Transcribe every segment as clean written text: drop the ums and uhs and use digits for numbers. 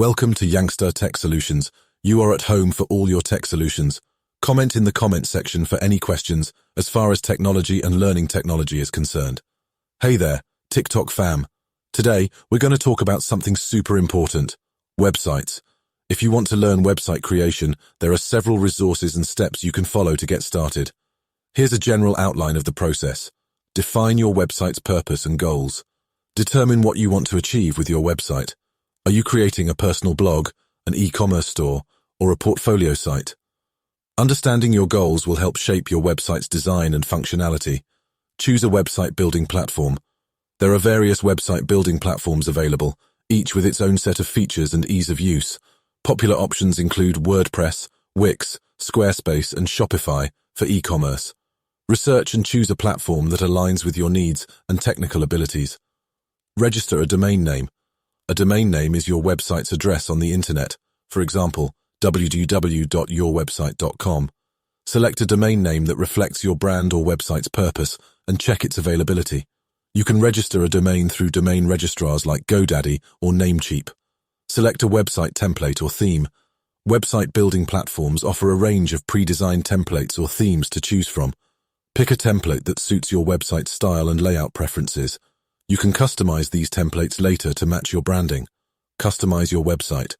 Welcome to Youngster Tech Solutions. You are at home for all your tech solutions. Comment in the comment section for any questions as far as technology and learning technology is concerned. Hey there, TikTok fam. Today, we're going to talk about something super important: websites. If you want to learn website creation, there are several resources and steps you can follow to get started. Here's a general outline of the process. Define your website's purpose and goals. Determine what you want to achieve with your website. Are you creating a personal blog, an e-commerce store, or a portfolio site? Understanding your goals will help shape your website's design and functionality. Choose a website building platform. There are various website building platforms available, each with its own set of features and ease of use. Popular options include WordPress, Wix, Squarespace, and Shopify for e-commerce. Research and choose a platform that aligns with your needs and technical abilities. Register a domain name. A domain name is your website's address on the internet, for example, www.yourwebsite.com. Select a domain name that reflects your brand or website's purpose and check its availability. You can register a domain through domain registrars like GoDaddy or Namecheap. Select a website template or theme. Website building platforms offer a range of pre-designed templates or themes to choose from. Pick a template that suits your website's style and layout preferences. You can customize these templates later to match your branding. Customize your website.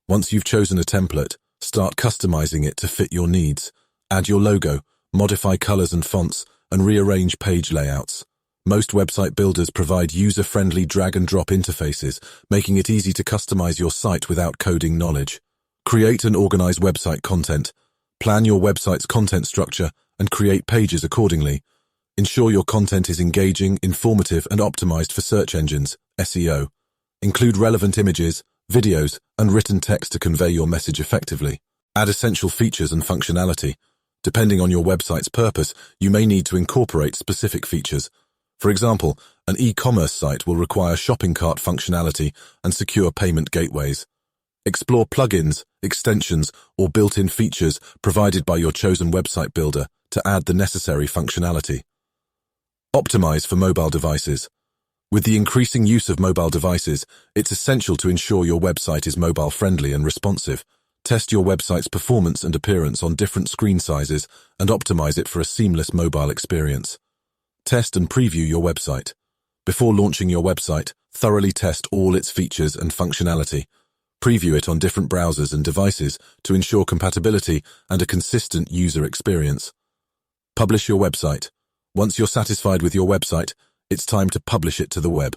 Once you've chosen a template, start customizing it to fit your needs. Add your logo, modify colors and fonts, and rearrange page layouts. Most website builders provide user-friendly drag-and-drop interfaces, making it easy to customize your site without coding knowledge. Create and organize website content. Plan your website's content structure and create pages accordingly. Ensure your content is engaging, informative, and optimized for search engines, SEO. Include relevant images, videos, and written text to convey your message effectively. Add essential features and functionality. Depending on your website's purpose, you may need to incorporate specific features. For example, an e-commerce site will require shopping cart functionality and secure payment gateways. Explore plugins, extensions, or built-in features provided by your chosen website builder to add the necessary functionality. Optimize for mobile devices. With the increasing use of mobile devices, it's essential to ensure your website is mobile-friendly and responsive. Test your website's performance and appearance on different screen sizes and optimize it for a seamless mobile experience. Test and preview your website. Before launching your website, thoroughly test all its features and functionality. Preview it on different browsers and devices to ensure compatibility and a consistent user experience. Publish your website. Once you're satisfied with your website, it's time to publish it to the web.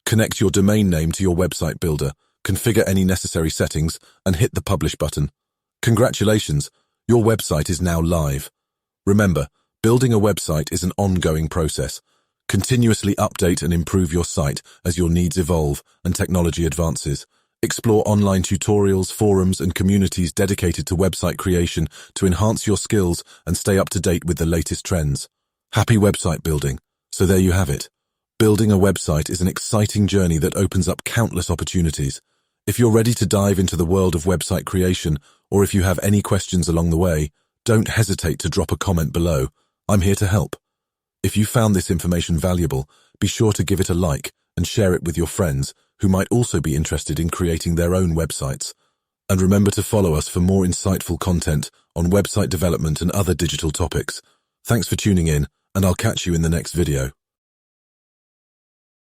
Connect your domain name to your website builder, configure any necessary settings, and hit the publish button. Congratulations, your website is now live. Remember, building a website is an ongoing process. Continuously update and improve your site as your needs evolve and technology advances. Explore online tutorials, forums, and communities dedicated to website creation to enhance your skills and stay up to date with the latest trends. Happy website building. So there you have it. Building a website is an exciting journey that opens up countless opportunities. If you're ready to dive into the world of website creation, or if you have any questions along the way, don't hesitate to drop a comment below. I'm here to help. If you found this information valuable, be sure to give it a like and share it with your friends who might also be interested in creating their own websites. And remember to follow us for more insightful content on website development and other digital topics. Thanks for tuning in, and I'll catch you in the next video.